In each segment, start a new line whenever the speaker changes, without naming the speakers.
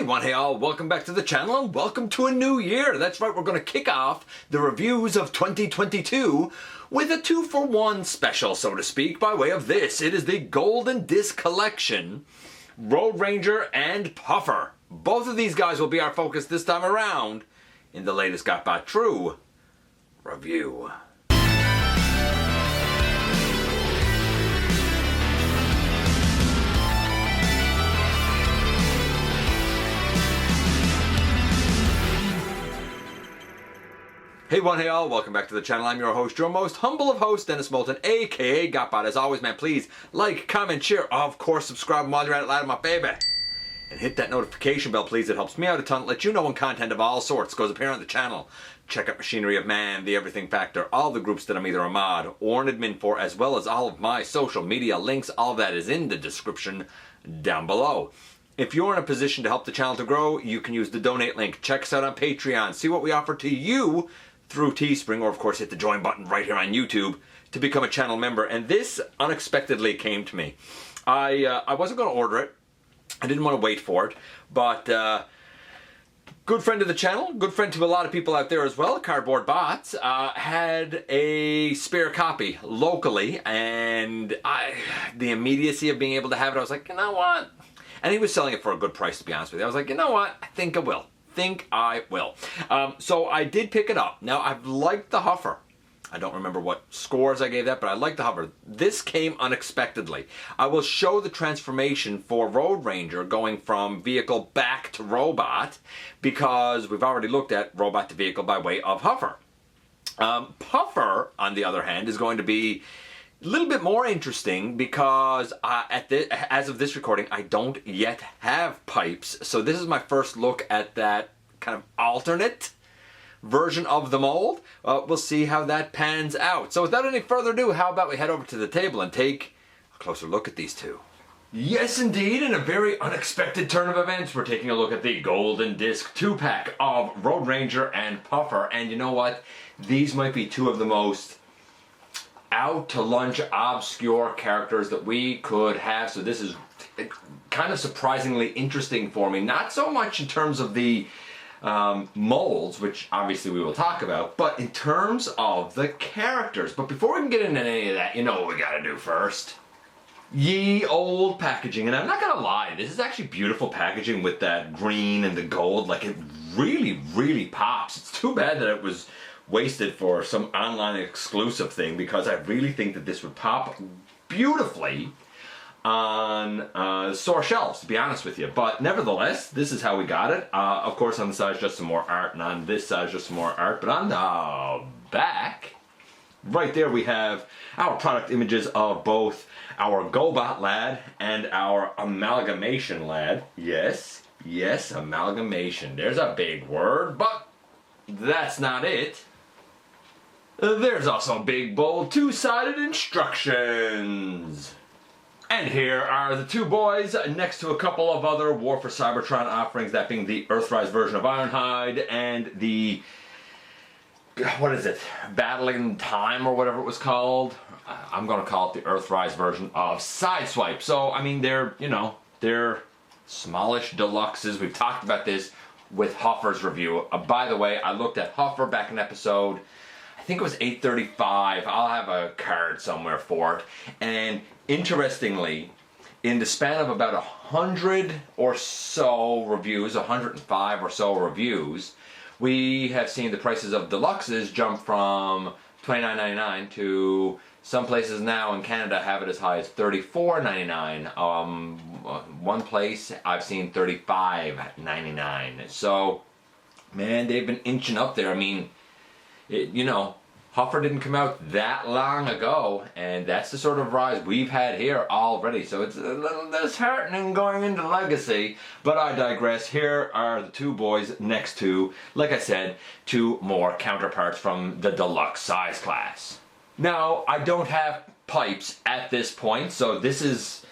Hey all, welcome back to the channel and welcome to a new year. That's right, we're going to kick off the reviews of 2022 with a 2-for-1 special, so to speak, by way of this. It is the Golden Disc Collection, Road Ranger and Puffer. Both of these guys will be our focus this time around in the latest GotBot True review. Hey all, welcome back to the channel. I'm your host, your most humble of hosts, Dennis Moulton, aka GotBot. As always, man, please like, comment, share, of course, subscribe while you're at it, loud, my baby. And hit that notification bell, please. It helps me out a ton. Let you know when content of all sorts goes up here on the channel. Check out Machinery of Man, The Everything Factor, all the groups that I'm either a mod or an admin for, as well as all of my social media links. All of that is in the description down below. If you're in a position to help the channel to grow, you can use the donate link. Check us out on Patreon. See what we offer to you through Teespring, or of course hit the join button right here on YouTube to become a channel member. And this unexpectedly came to me. I wasn't going to order it. I didn't want to wait for it, but good friend of the channel, good friend to a lot of people out there as well, Cardboard Bots, had a spare copy locally, and the immediacy of being able to have it, I was like, you know what? And he was selling it for a good price, to be honest with you. I was like, you know what? I think I will. So I did pick it up. Now, I've liked the Huffer. I don't remember what scores I gave that, but I like the Huffer. This came unexpectedly. I will show the transformation for Road Ranger going from vehicle back to robot, because we've already looked at robot to vehicle by way of Huffer. Puffer, on the other hand, is going to be a little bit more interesting because as of this recording, I don't yet have pipes. So this is my first look at that kind of alternate version of the mold. We'll see how that pans out. So without any further ado, how about we head over to the table and take a closer look at these two. Yes, indeed, in a very unexpected turn of events, we're taking a look at the Golden Disc 2-pack of Road Ranger and Puffer. And you know what? These might be two of the most out to lunch obscure characters that we could have. So this is kind of surprisingly interesting for me. Not so much in terms of the molds, which obviously we will talk about, but in terms of the characters. But before we can get into any of that, you know what we gotta do first. Ye old packaging. And I'm not gonna lie, this is actually beautiful packaging with that green and the gold. Like, it really pops. It's too bad that it was wasted for some online exclusive thing, because I really think that this would pop beautifully on store shelves, to be honest with you. But nevertheless, this is how we got it. Of course, on the side is just some more art, and on this side is just some more art. But on the back, right there, we have our product images of both our GotBot lad and our amalgamation lad. Yes, amalgamation. There's a big word, but that's not it. There's also big, bold, two-sided instructions. And here are the two boys next to a couple of other War for Cybertron offerings, that being the Earthrise version of Ironhide and the, what is it, Battling Time or whatever it was called. I'm going to call it the Earthrise version of Sideswipe. So, I mean, they're smallish deluxes. We've talked about this with Huffer's review. By the way, I looked at Huffer back in episode, I think it was 835. I'll have a card somewhere for it. And interestingly, in the span of about 100 or so reviews, 105 or so reviews, we have seen the prices of deluxes jump from $29.99 to some places now in Canada have it as high as $34.99. One place I've seen $35.99. So, man, they've been inching up there. I mean, Huffer didn't come out that long ago, and that's the sort of rise we've had here already. So it's a little disheartening going into Legacy, but I digress. Here are the two boys next to, like I said, two more counterparts from the deluxe size class. Now, I don't have pipes at this point, so this is,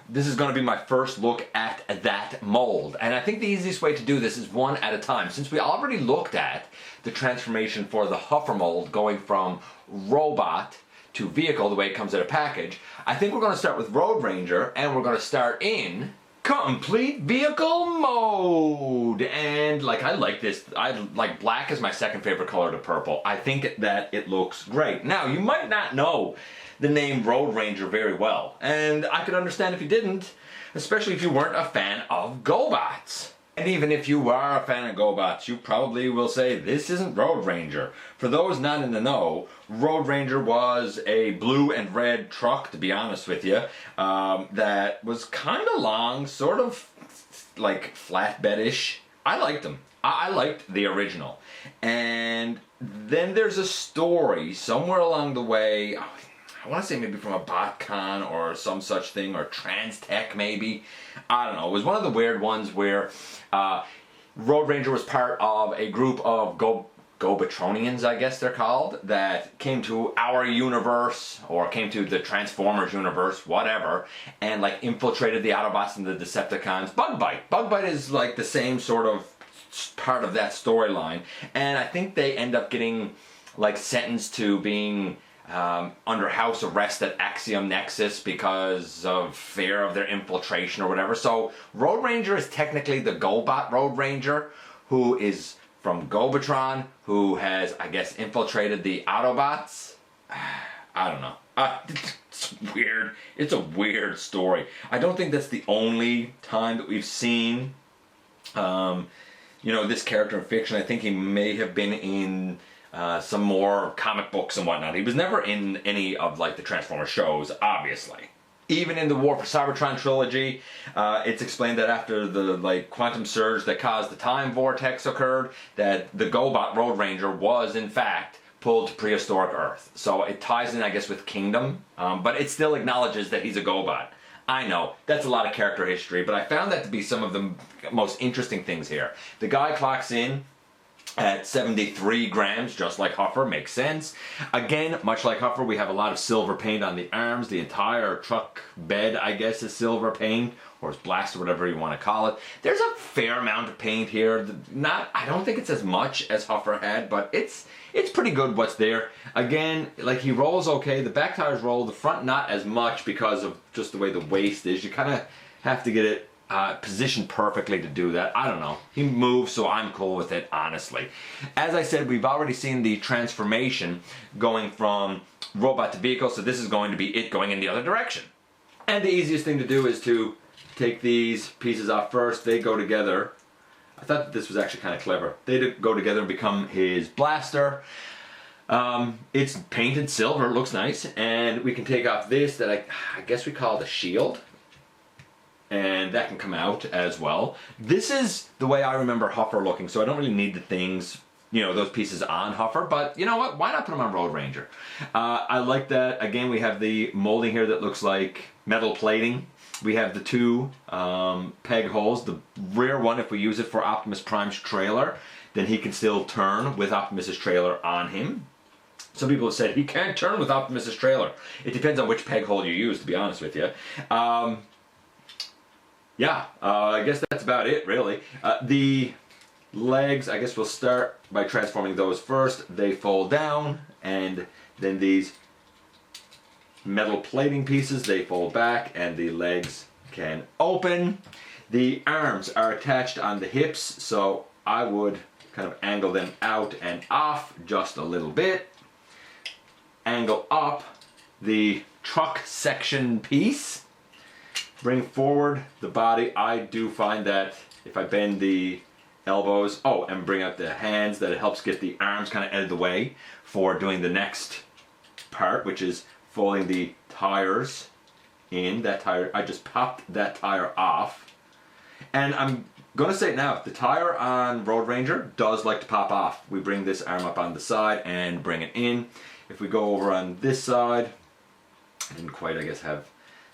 this is going to be my first look at that mold. And I think the easiest way to do this is one at a time. Since we already looked at the transformation for the Huffer mold going from robot to vehicle, the way it comes in a package, I think we're going to start with Road Ranger, and we're going to start in Complete vehicle mode. And like, I like this. I like black is my second favorite color to purple. I think that it looks great. Now, you might not know the name Road Ranger very well, and I could understand if you didn't, especially if you weren't a fan of GotBots. And even if you are a fan of GotBots, you probably will say, this isn't Road Ranger. For those not in the know, Road Ranger was a blue and red truck, to be honest with you, that was kind of long, sort of like flatbed-ish. I liked them. I liked the original. And then there's a story somewhere along the way, I want to say maybe from a BotCon or some such thing, or TransTech maybe. I don't know. It was one of the weird ones where Road Ranger was part of a group of Gobatronians, I guess they're called, that came to our universe, or came to the Transformers universe, whatever, and like infiltrated the Autobots and the Decepticons. Bug Bite is like the same sort of part of that storyline, and I think they end up getting like sentenced to being under house arrest at Axiom Nexus because of fear of their infiltration or whatever. So Road Ranger is technically the GotBot Road Ranger, who is from Gobatron, who has, I guess, infiltrated the Autobots. I don't know. It's weird. It's a weird story. I don't think that's the only time that we've seen, this character in fiction. I think he may have been in some more comic books and whatnot. He was never in any of like the Transformers shows, obviously. Even in the War for Cybertron trilogy, it's explained that after the like quantum surge that caused the time vortex occurred, that the GotBot Road Ranger was in fact pulled to prehistoric Earth. So it ties in, I guess, with Kingdom, but it still acknowledges that he's a GotBot. I know, that's a lot of character history, but I found that to be some of the most interesting things here. The guy clocks in at 73 grams, just like Huffer, makes sense. Again, much like Huffer, we have a lot of silver paint on the arms. The entire truck bed, I guess, is silver paint, or it's blast, or whatever you want to call it. There's a fair amount of paint here. I don't think it's as much as Huffer had, but it's pretty good what's there. Again, like, he rolls okay. The back tires roll, the front not as much because of just the way the waist is. You kind of have to get it positioned perfectly to do that. I don't know. He moves, so I'm cool with it, honestly. As I said, we've already seen the transformation going from robot to vehicle, so this is going to be it going in the other direction. And the easiest thing to do is to take these pieces off first. They go together. I thought this was actually kind of clever. They go together and become his blaster. It's painted silver, looks nice, and we can take off this that I guess we call the shield. And that can come out as well. This is the way I remember Huffer looking, so I don't really need the things, those pieces on Huffer, but you know what? Why not put them on Road Ranger? I like that. Again, we have the molding here that looks like metal plating. We have the two peg holes. The rear one, if we use it for Optimus Prime's trailer, then he can still turn with Optimus's trailer on him. Some people have said he can't turn with Optimus's trailer. It depends on which peg hole you use, to be honest with you. I guess that's about it, really. The legs, I guess we'll start by transforming those first. They fold down, and then these metal plating pieces, they fold back, and the legs can open. The arms are attached on the hips, so I would kind of angle them out and off just a little bit. Angle up the truck section piece. Bring forward the body. I do find that if I bend the elbows, and bring out the hands, that it helps get the arms kind of out of the way for doing the next part, which is folding the tires in. That tire, I just popped that tire off. And I'm going to say it now, the tire on Road Ranger does like to pop off. We bring this arm up on the side and bring it in. If we go over on this side, I didn't quite, I guess, have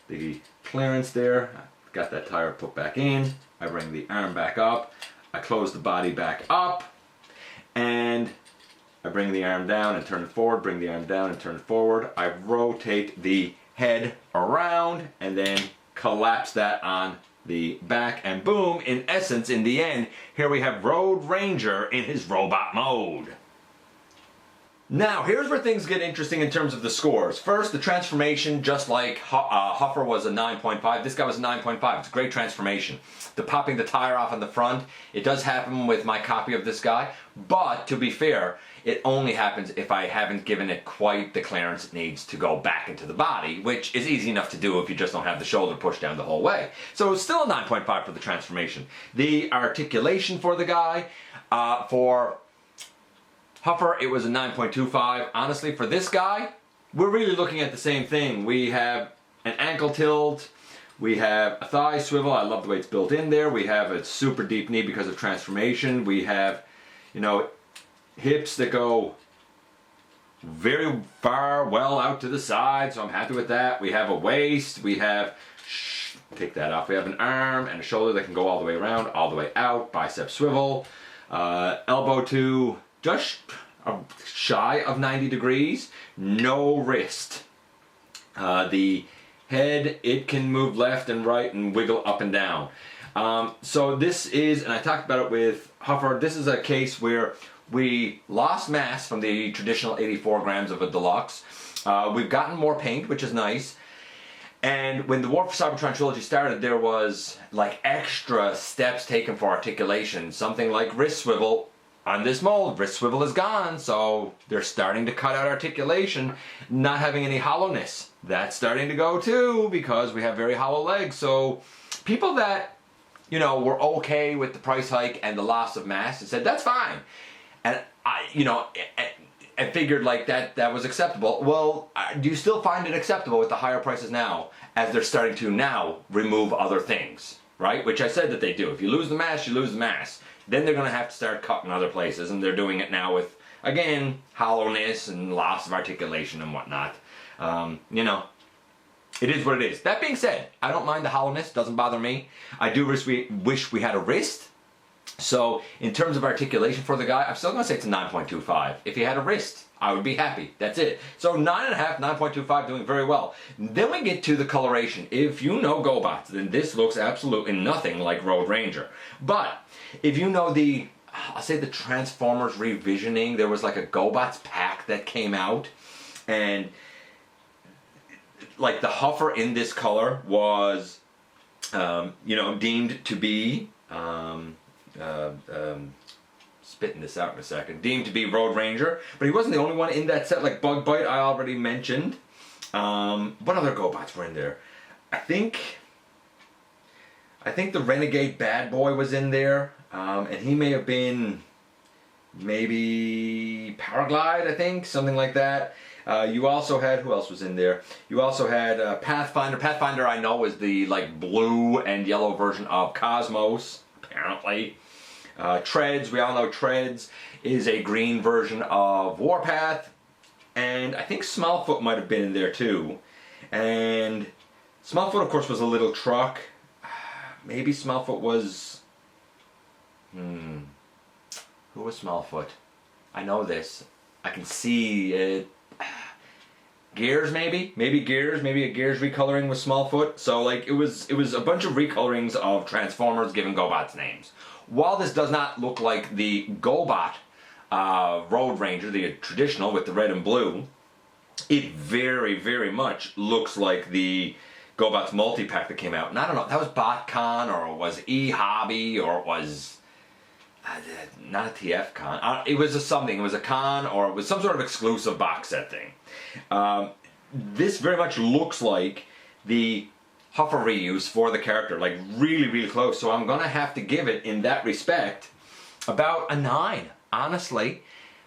the clearance there. I got that tire put back in. I bring the arm back up. I close the body back up. And I bring the arm down and turn it forward. Bring the arm down and turn it forward. I rotate the head around and then collapse that on the back. And boom, in essence, in the end, here we have Road Ranger in his robot mode. Now, here's where things get interesting in terms of the scores. First, the transformation, just like Huffer was a 9.5, this guy was a 9.5. It's a great transformation. The popping the tire off on the front, it does happen with my copy of this guy, but to be fair, it only happens if I haven't given it quite the clearance it needs to go back into the body, which is easy enough to do if you just don't have the shoulder pushed down the whole way. So it's still a 9.5 for the transformation. The articulation for the guy, for Huffer, it was a 9.25. Honestly, for this guy, we're really looking at the same thing. We have an ankle tilt, we have a thigh swivel. I love the way it's built in there. We have a super deep knee because of transformation. We have, you know, hips that go very far, well out to the side, so I'm happy with that. We have a waist, we have, take that off, we have an arm and a shoulder that can go all the way around, all the way out, bicep swivel, elbow to just shy of 90 degrees, no wrist. The head, it can move left and right and wiggle up and down. So this is, and I talked about it with Huffer, this is a case where we lost mass from the traditional 84 grams of a deluxe. We've gotten more paint, which is nice. And when the War for Cybertron trilogy started, there was like extra steps taken for articulation. Something like wrist swivel. On this mold, wrist swivel is gone, so they're starting to cut out articulation, not having any hollowness. That's starting to go too, because we have very hollow legs. So people that, you know, were okay with the price hike and the loss of mass and said, that's fine. And I, you know, I figured like that was acceptable. Well, do you still find it acceptable with the higher prices now, as they're starting to now remove other things, right? Which I said that they do. If you lose the mass, you lose the mass. Then they're going to have to start cutting other places, and they're doing it now with, again, hollowness and loss of articulation and whatnot. You know, it is what it is. That being said, I don't mind the hollowness, doesn't bother me. I do wish we had a wrist. So, in terms of articulation for the guy, I'm still going to say it's a 9.25. If he had a wrist, I would be happy. That's it. So 9.5, 9.25, doing very well. Then we get to the coloration. If you know GotBots, then this looks absolutely nothing like Road Ranger. But if you know the, I'll say the Transformers revisioning, there was like a GotBots pack that came out, and like the Huffer in this color was, you know, deemed to be, spitting this out in a second, deemed to be Road Ranger, but he wasn't the only one in that set. Like Bug Bite, I already mentioned. What other GotBots were in there? I think the Renegade Bad Boy was in there, and he may have been maybe Paraglide, I think, something like that. You also had, who else was in there? You also had Pathfinder. Pathfinder, I know, is the like blue and yellow version of Cosmos, apparently. Treads, we all know Treads is a green version of Warpath, and I think Smallfoot might have been in there too. And Smallfoot, of course, was a little truck. Maybe Smallfoot was, who was Smallfoot? I know this. I can see it. Gears, maybe Gears, maybe a Gears recoloring with Smallfoot. So like it was a bunch of recolorings of Transformers given GotBots names. While this does not look like the GotBot Road Ranger, the traditional with the red and blue, it very, very much looks like the GotBots multi-pack that came out. And I don't know, that was BotCon, or it was E-Hobby, or it was not a TF-Con. It was something, it was a con, or it was some sort of exclusive box set thing. This very much looks like the Huffer reuse for the character, like really, really close. So I'm gonna have to give it, in that respect, about a 9. Honestly,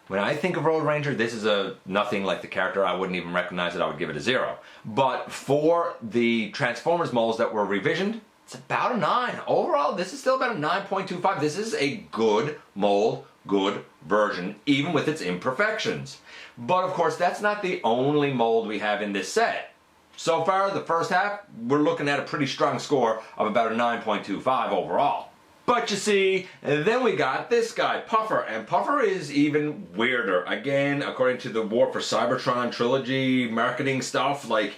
when I think of Road Ranger, this is a nothing like the character. I wouldn't even recognize it. I would give it a 0. But for the Transformers molds that were revisioned, it's about a 9. Overall, this is still about a 9.25. This is a good mold, good version, even with its imperfections. But of course, that's not the only mold we have in this set. So far, the first half, we're looking at a pretty strong score of about a 9.25 overall. But you see, then we got this guy, Puffer, and Puffer is even weirder. Again, according to the War for Cybertron trilogy marketing stuff, like,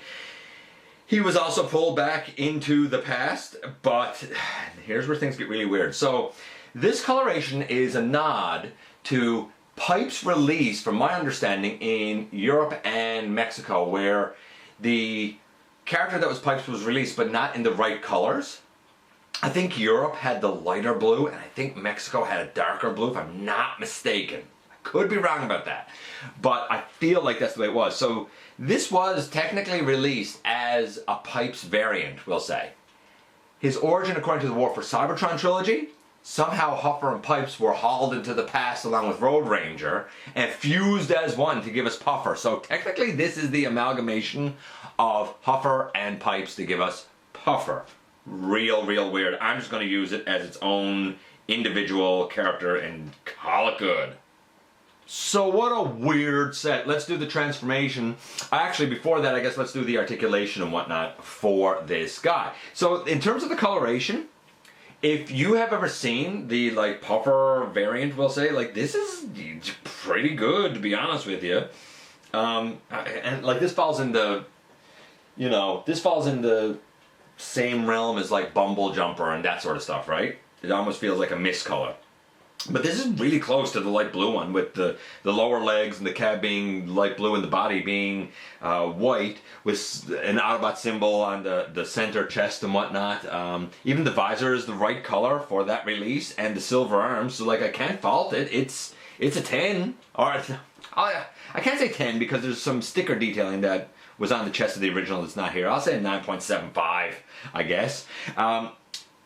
he was also pulled back into the past, but here's where things get really weird. So, this coloration is a nod to Pipes released, from my understanding, in Europe and Mexico, where the character that was Pipes was released, but not in the right colors. I think Europe had the lighter blue, and I think Mexico had a darker blue, if I'm not mistaken. I could be wrong about that, but I feel like that's the way it was. So this was technically released as a Pipes variant, we'll say. His origin, according to the War for Cybertron trilogy, somehow Huffer and Pipes were hauled into the past along with Road Ranger and fused as one to give us Puffer. So technically this is the amalgamation of Huffer and Pipes to give us Puffer. Real weird. I'm just going to use it as its own individual character and call it good. So what a weird set. Let's do the transformation. Actually, before that, I guess let's do the articulation and whatnot for this guy. So in terms of the coloration, if you have ever seen the like Puffer variant, we'll say, like, this is pretty good, to be honest with you. And like this falls in the, you know, this falls in the same realm as like Bumble Jumper and that sort of stuff, right? It almost feels like a mist color. But this is really close to the light blue one, with the lower legs and the cab being light blue and the body being white, with an Autobot symbol on the center chest and whatnot. Even the visor is the right color for that release, and the silver arms, so like I can't fault it. It's a 10. Or I can't say 10 because there's some sticker detailing that was on the chest of the original that's not here. I'll say 9.75, I guess.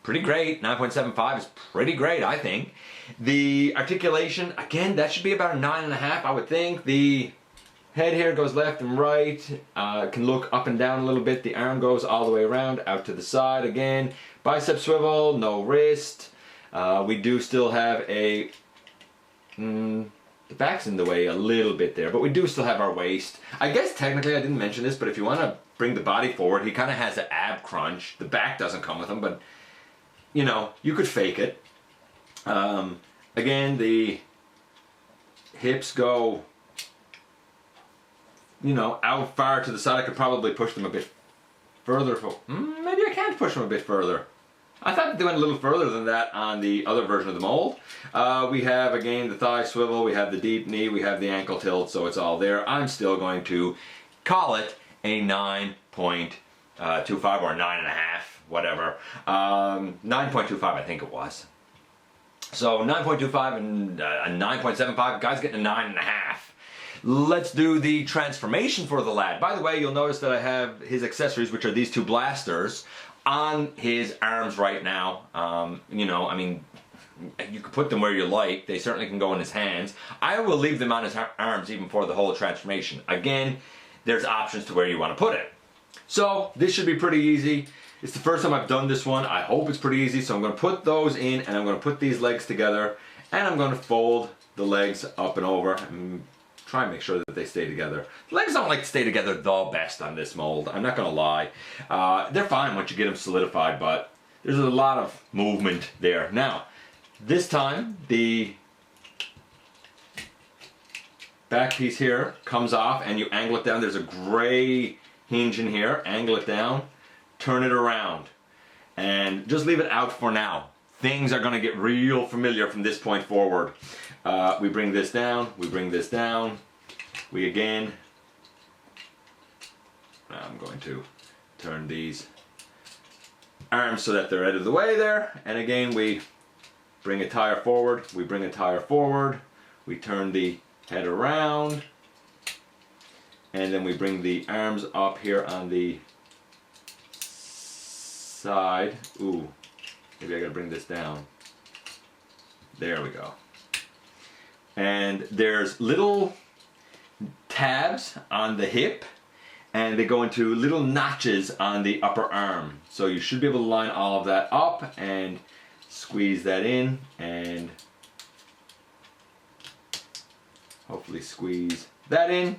Pretty great. 9.75 is pretty great, I think. The articulation, again, that should be about a 9.5, I would think. The head here goes left and right, can look up and down a little bit. The arm goes all the way around, out to the side again. Bicep swivel, no wrist. We do still have a... the back's in the way a little bit there, but we do still have our waist. I guess technically I didn't mention this, but if you want to bring the body forward, he kind of has an ab crunch. The back doesn't come with him, but you know, you could fake it. Again, the hips go, you know, out far to the side. I could probably push them a bit further. Maybe I can't push them a bit further. I thought they went a little further than that on the other version of the mold. We have, again, the thigh swivel, we have the deep knee, we have the ankle tilt, so it's all there. I'm still going to call it a 9.25 or 9.5, whatever. 9.25, I think it was. So 9.25 and a 9.75, guy's getting a 9.5. Let's do the transformation for the lad. By the way, you'll notice that I have his accessories, which are these two blasters, on his arms right now. You know, I mean, you can put them where you like. They certainly can go in his hands. I will leave them on his arms even for the whole transformation. Again, there's options to where you want to put it. So this should be pretty easy. It's the first time I've done this one. I hope it's pretty easy. So I'm going to put those in, and I'm going to put these legs together, and I'm going to fold the legs up and over and try and make sure that they stay together. The legs don't like to stay together the best on this mold. I'm not going to lie. They're fine once you get them solidified, but there's a lot of movement there. Now, this time the back piece here comes off, and you angle it down. There's a gray hinge in here. Angle it down. Turn it around, and just leave it out for now. Things are going to get real familiar from this point forward. We bring this down, we bring this down, we again, I'm going to turn these arms so that they're out of the way there, and again we bring a tire forward, we bring a tire forward, we turn the head around, and then we bring the arms up here on the side. Ooh, maybe I gotta bring this down. There we go. And there's little tabs on the hip, and they go into little notches on the upper arm. So you should be able to line all of that up and squeeze that in, and hopefully squeeze that in.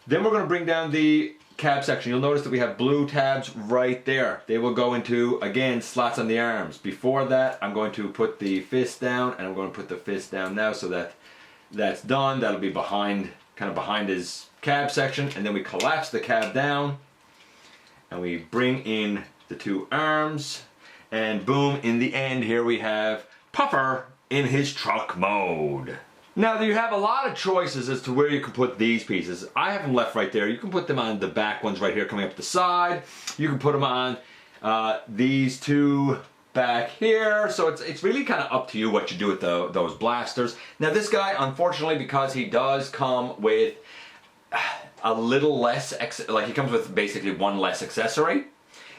Then we're going to bring down the cab section. You'll notice that we have blue tabs right there. They will go into, again, slots on the arms. Before that, I'm going to put the fist down, and I'm going to put the fist down now so that that's done. That'll be behind, kind of behind his cab section, and then we collapse the cab down, and we bring in the two arms, and boom, in the end here we have Puffer in his truck mode. Now you have a lot of choices as to where you can put these pieces. I have them left right there. You can put them on the back ones right here coming up the side. You can put them on these two back here. So it's really kind of up to you what you do with those blasters. Now this guy, unfortunately, because he does come with a little less, like he comes with basically one less accessory.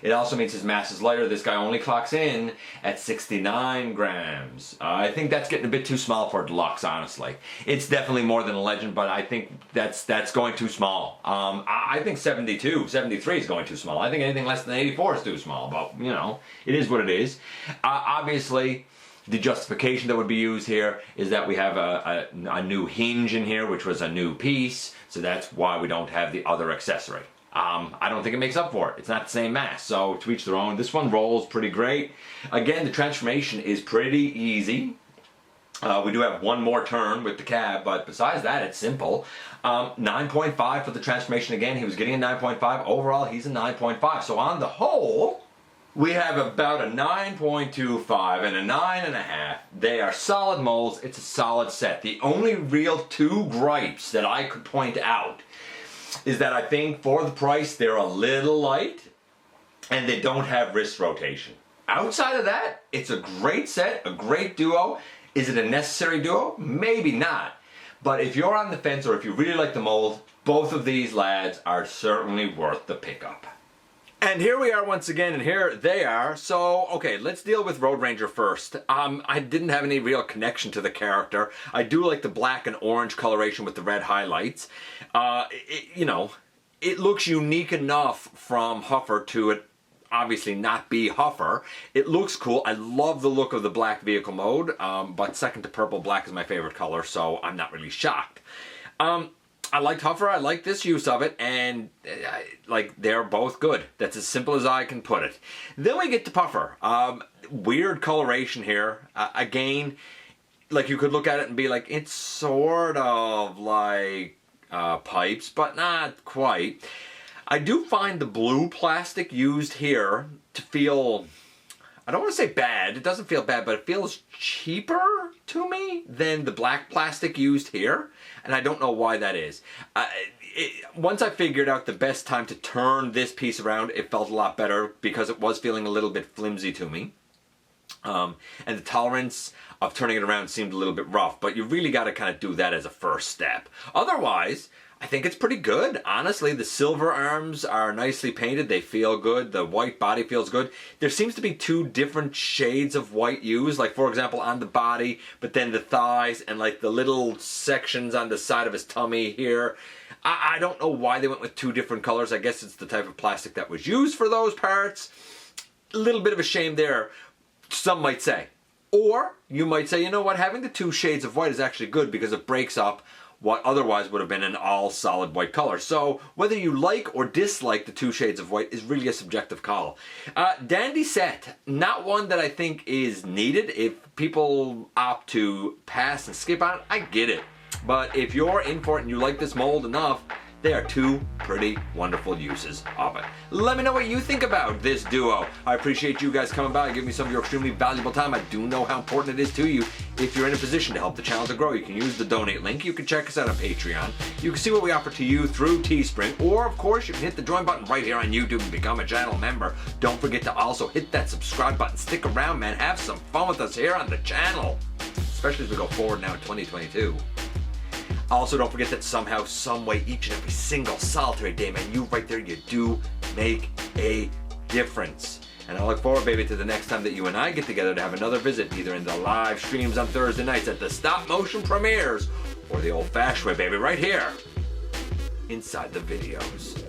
It also means his mass is lighter. This guy only clocks in at 69 grams. I think that's getting a bit too small for a deluxe, honestly. It's definitely more than a legend, but I think that's going too small. I think 72, 73 is going too small. I think anything less than 84 is too small, but you know, it is what it is. Obviously, the justification that would be used here is that we have a new hinge in here, which was a new piece, so that's why we don't have the other accessory. I don't think it makes up for it. It's not the same mass, so to each their own. This one rolls pretty great. Again, the transformation is pretty easy. We do have one more turn with the cab, but besides that, it's simple. 9.5 for the transformation. Again, he was getting a 9.5. Overall, he's a 9.5. So on the whole, we have about a 9.25 and a 9.5. They are solid molds. It's a solid set. The only real two gripes that I could point out is that I think for the price they're a little light and they don't have wrist rotation. Outside of that, it's a great set, a great duo. Is it a necessary duo? Maybe not. But if you're on the fence or if you really like the mold, both of these lads are certainly worth the pickup. And here we are once again, and here they are. So, okay, let's deal with Road Ranger first. I didn't have any real connection to the character. I do like the black and orange coloration with the red highlights. You know, it looks unique enough from Huffer to it obviously not be Huffer. It looks cool. I love the look of the black vehicle mode, but second to purple, black is my favorite color, so I'm not really shocked. I liked Huffer, I like this use of it, and like they're both good. That's as simple as I can put it. Then we get to Puffer. Weird coloration here. Again, like you could look at it and be like, it's sort of like pipes, but not quite. I do find the blue plastic used here to feel, I don't want to say bad, it doesn't feel bad, but it feels cheaper to me than the black plastic used here. And I don't know why that is. Once I figured out the best time to turn this piece around, it felt a lot better because it was feeling a little bit flimsy to me. And the tolerance of turning it around seemed a little bit rough, but you really got to kind of do that as a first step. Otherwise, I think it's pretty good. Honestly, the silver arms are nicely painted. They feel good. The white body feels good. There seems to be two different shades of white used, like for example on the body, but then the thighs and like the little sections on the side of his tummy here. I don't know why they went with two different colors. I guess it's the type of plastic that was used for those parts. A little bit of a shame there, some might say. Or you might say, you know what, having the two shades of white is actually good because it breaks up what otherwise would have been an all solid white color. So whether you like or dislike the two shades of white is really a subjective call. Dandy set, not one that I think is needed. If people opt to pass and skip on it, I get it. But if you're in for it and you like this mold enough, they are two pretty wonderful uses of it. Let me know what you think about this duo. I appreciate you guys coming by and giving me some of your extremely valuable time. I do know how important it is to you. If you're in a position to help the channel to grow, you can use the donate link. You can check us out on Patreon. You can see what we offer to you through Teespring. Or, of course, you can hit the join button right here on YouTube and become a channel member. Don't forget to also hit that subscribe button. Stick around, man. Have some fun with us here on the channel. Especially as we go forward now in 2022. Also, don't forget that somehow, some way, each and every single solitary day, man, you right there, you do make a difference. And I look forward, baby, to the next time that you and I get together to have another visit, either in the live streams on Thursday nights at the stop motion premieres, or the old-fashioned way, baby, right here, inside the videos.